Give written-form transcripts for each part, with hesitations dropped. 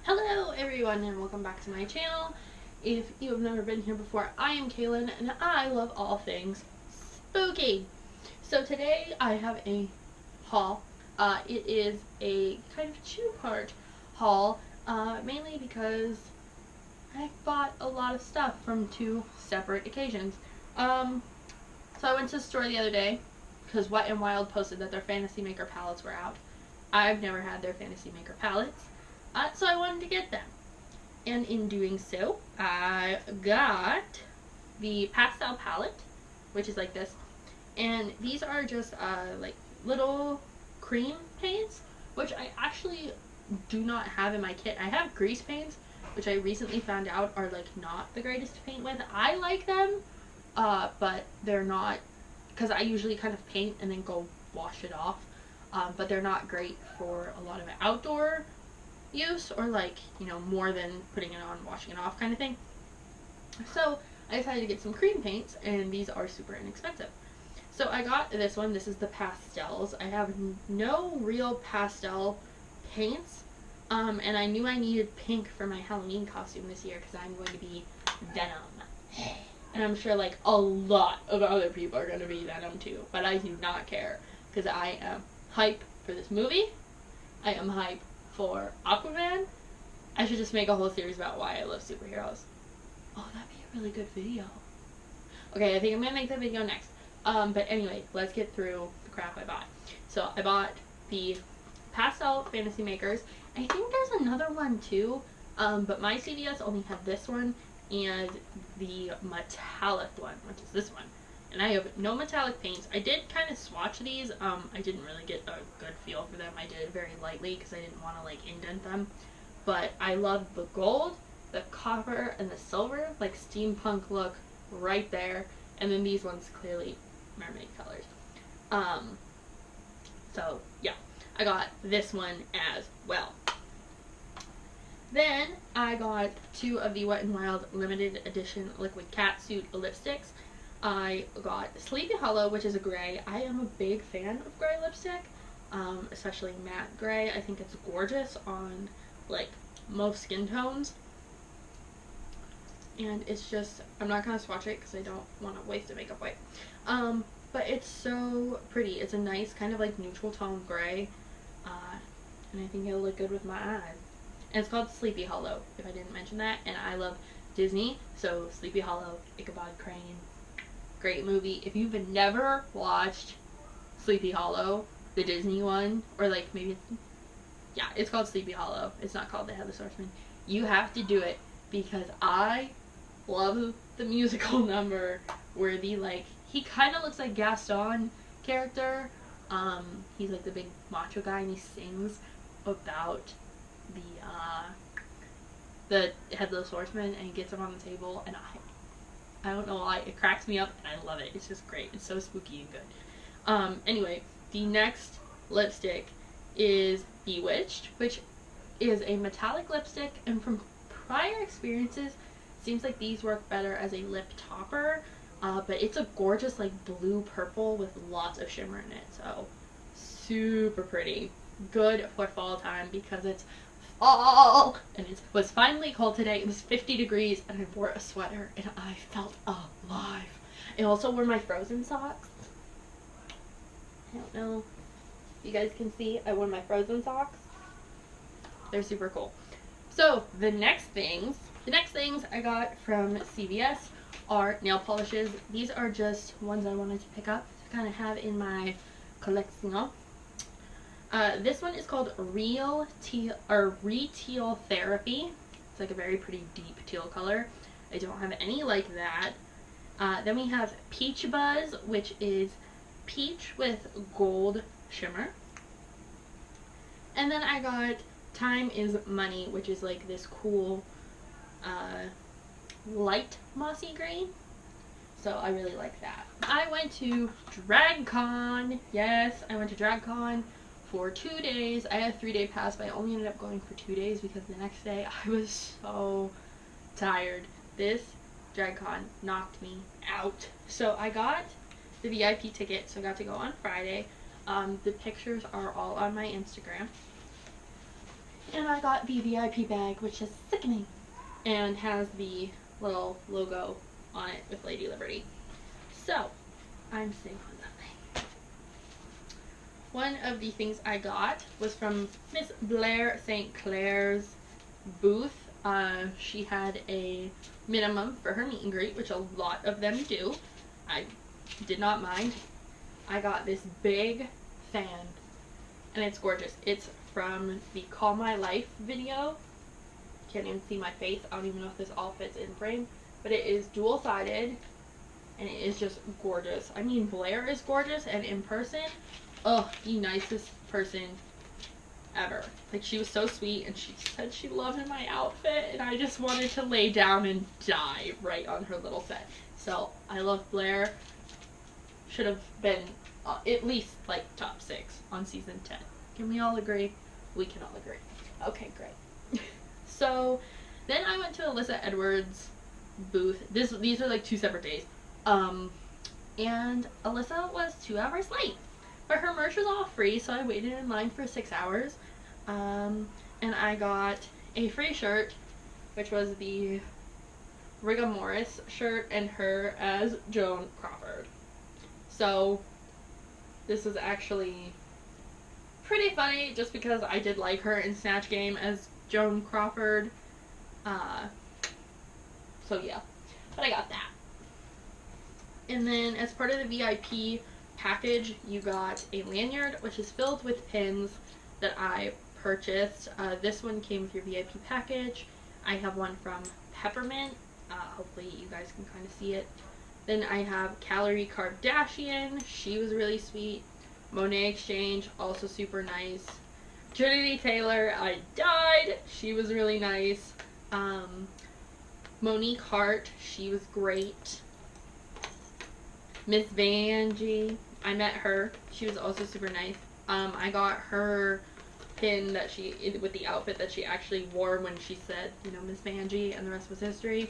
Hello everyone and welcome back to my channel. If you have never been here before, I am Kaylin and I love all things spooky. So today I have a haul. It is a kind of two-part haul, mainly because I bought a lot of stuff from two separate occasions. So I went to the store the other day because Wet n Wild posted that their Fantasy Maker palettes were out. I've never had their Fantasy Maker palettes. So I wanted to get them. And in doing so, I got the pastel palette, which is like this. And these are just like little cream paints, which I actually do not have in my kit. I have grease paints, which I recently found out are like not the greatest to paint with. I like them, but they're not, because I usually kind of paint and then go wash it off. But they're not great for a lot of outdoor use, or like, you know, more than putting it on, washing it off kind of thing. So I decided to get some cream paints, and these are super inexpensive. So I got this one. This is the pastels. I have no real pastel paints, and I knew I needed pink for my Halloween costume this year because I'm going to be Venom. And I'm sure like a lot of other people are going to be Venom too, but I do not care because I am hype for this movie. I am hype for Aquaman. I should just make a whole series about why I love superheroes. Oh, that'd be a really good video. Okay, I think I'm gonna make that video next. But anyway, let's get through the crap I bought. So I bought the pastel fantasy makers. I think there's another one too, but my CVS only had this one and the metallic one, which is this one. And I have no metallic paints. I did kind of swatch these. I didn't really get a good feel for them. I did it very lightly because I didn't want to like indent them. But I love the gold, the copper, and the silver, like steampunk look right there. And then these ones clearly mermaid colors. So yeah, I got this one as well. Then I got two of the Wet n Wild limited edition liquid catsuit lipsticks. I got Sleepy Hollow, which is a gray. I am a big fan of gray lipstick, especially matte gray. I think it's gorgeous on like most skin tones. And it's just, I'm not going to swatch it because I don't want to waste a makeup wipe. But it's so pretty. It's a nice kind of like neutral tone gray. And I think it'll look good with my eyes. And it's called Sleepy Hollow, if I didn't mention that. And I love Disney, so Sleepy Hollow, Ichabod Crane. Great movie. If you've never watched Sleepy Hollow, the Disney one, or like maybe it's called Sleepy Hollow. It's not called The Headless Horseman. You have to do it because I love the musical number where he kind of looks like Gaston character. He's like the big macho guy, and he sings about the Headless Horseman, and he gets him on the table, and I don't know why, it cracks me up, and I love it. It's just great. It's so spooky and good. Anyway, the next lipstick is Bewitched, which is a metallic lipstick, and from prior experiences, it seems like these work better as a lip topper, but it's a gorgeous, like, blue-purple with lots of shimmer in it, so super pretty. Good for fall time because it's fall, and it was finally cold today. It was 50 degrees, and I wore a sweater, and I felt alive. I also wore my Frozen socks. I don't know if you guys can see. I wore my Frozen socks. They're super cool. So the next things I got from CVS are nail polishes. These are just ones I wanted to pick up to kind of have in my collection. This one is called Real Teal Therapy. It's like a very pretty deep teal color. I don't have any like that. Then we have Peach Buzz, which is peach with gold shimmer. And then I got Time is Money, which is like this cool light mossy green. So I really like that. I went to DragCon. Yes, I went to DragCon for 2 days. I had a 3-day pass, but I only ended up going for 2 days because the next day I was so tired. This DragCon knocked me out. So I got the VIP ticket, so I got to go on Friday. The pictures are all on my Instagram. And I got the VIP bag, which is sickening, and has the little logo on it with Lady Liberty. So, I'm sitting on that thing. One of the things I got was from Miss Blair St. Clair's booth. She had a minimum for her meet and greet, which a lot of them do. I did not mind. I got this big fan, and it's gorgeous. It's from the Call My Life video. Can't even see my face. I don't even know if this all fits in frame, but it is dual-sided, and it is just gorgeous. I mean, Blair is gorgeous, and in person, oh, the nicest person ever. Like, she was so sweet, and she said she loved my outfit, and I just wanted to lay down and die right on her little set. So, I love Blair. Should have been at least, like, top 6 on season 10. Can we all agree? We can all agree. Okay, great. So, then I went to Alyssa Edwards' booth. These are, like, 2 separate days. And Alyssa was 2 hours late. But her merch was all free, so I waited in line for 6 hours. And I got a free shirt, which was the Rigor Morris shirt, and her as Joan Crawford. So, this was actually pretty funny, just because I did like her in Snatch Game as Joan Crawford. So yeah, but I got that. And then as part of the VIP package, you got a lanyard, which is filled with pins that I purchased. This one came with your VIP package. I have one from Peppermint. Hopefully you guys can kind of see it. Then I have Calorie Kardashian. She was really sweet. Monet Exchange, also super nice. Trinity Taylor, I died. She was really nice. Monique Hart, she was great. Miss Vanjie, I met her. She was also super nice. I got her pin that with the outfit that she actually wore when she said, you know, Miss Vanjie, and the rest was history.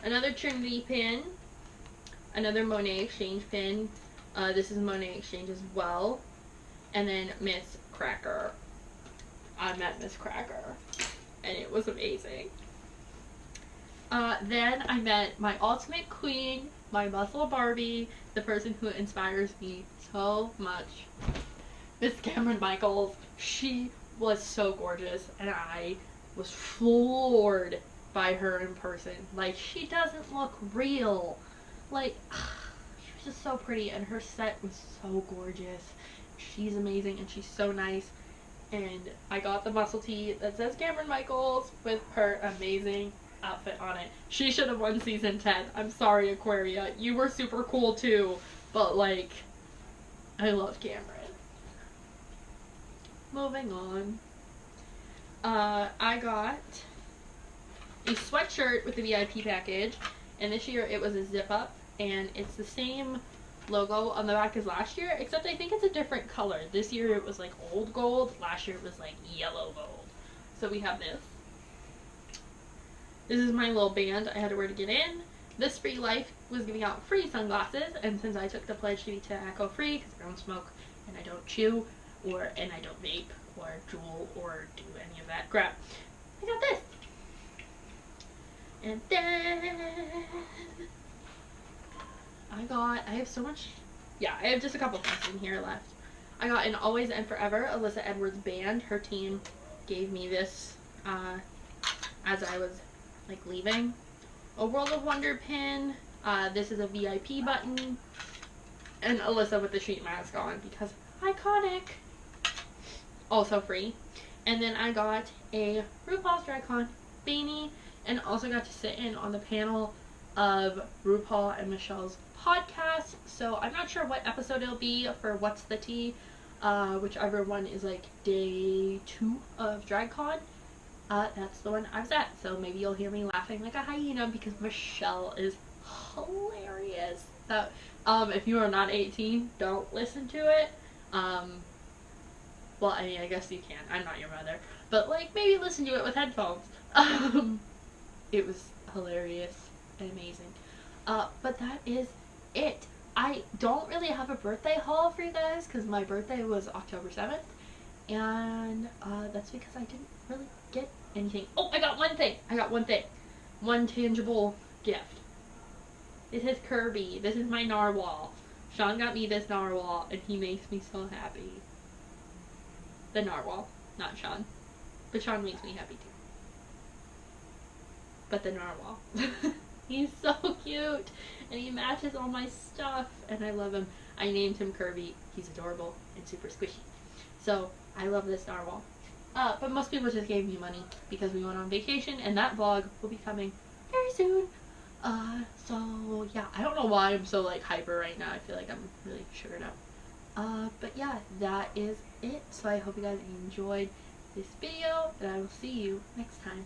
Another Trinity pin. Another Monet Exchange pin. This is Monet Exchange as well. And then Miss Cracker. I met Miss Cracker, and it was amazing. Then I met my ultimate queen, my muscle Barbie, the person who inspires me so much, Miss Cameron Michaels. She was so gorgeous, and I was floored by her in person. Like, she doesn't look real. Like, she was just so pretty, and her set was so gorgeous. She's amazing, and she's so nice. And I got the muscle tee that says Cameron Michaels with her amazing outfit on it. She should have won season 10. I'm sorry, Aquaria. You were super cool too, but like, I love Cameron. Moving on. I got a sweatshirt with the VIP package, and this year it was a zip up, and it's the same logo on the back as last year, except I think it's a different color. This year it was like old gold, last year it was like yellow gold. So we have this. This is my little band I had to wear to get in. This Free Life was giving out free sunglasses, and since I took the pledge to be tobacco free, because I don't smoke and I don't chew, and I don't vape or juul or do any of that crap, I got this. And then I have so much, I have just a couple things in here left. I got an Always and Forever Alyssa Edwards band. Her team gave me this as I was like leaving. A World of Wonder pin. This is a VIP button. And Alyssa with the sheet mask on because iconic. Also free. And then I got a RuPaul's Drag Con beanie, and also got to sit in on the panel of RuPaul and Michelle's podcast. So I'm not sure what episode it'll be for What's the Tea, whichever one is like day 2 of DragCon. That's the one I was at, so maybe you'll hear me laughing like a hyena because Michelle is hilarious. That if you are not 18, don't listen to it. Well, I mean, I guess you can. I'm not your mother, but like maybe listen to it with headphones. It was hilarious and amazing. But that is it. I don't really have a birthday haul for you guys because my birthday was October 7th, and that's because I didn't really get anything. Oh, I got one thing. One tangible gift. This is Kirby. This is my narwhal. Sean got me this narwhal, and he makes me so happy. The narwhal, not Sean. But Sean makes me happy too. But the narwhal. He's so cute, and he matches all my stuff, and I love him. I named him Kirby. He's adorable and super squishy. So, I love this narwhal. But most people just gave me money because we went on vacation, and that vlog will be coming very soon. So yeah, I don't know why I'm so like hyper right now. I feel like I'm really sugared up. But yeah, that is it. So I hope you guys enjoyed this video, and I will see you next time.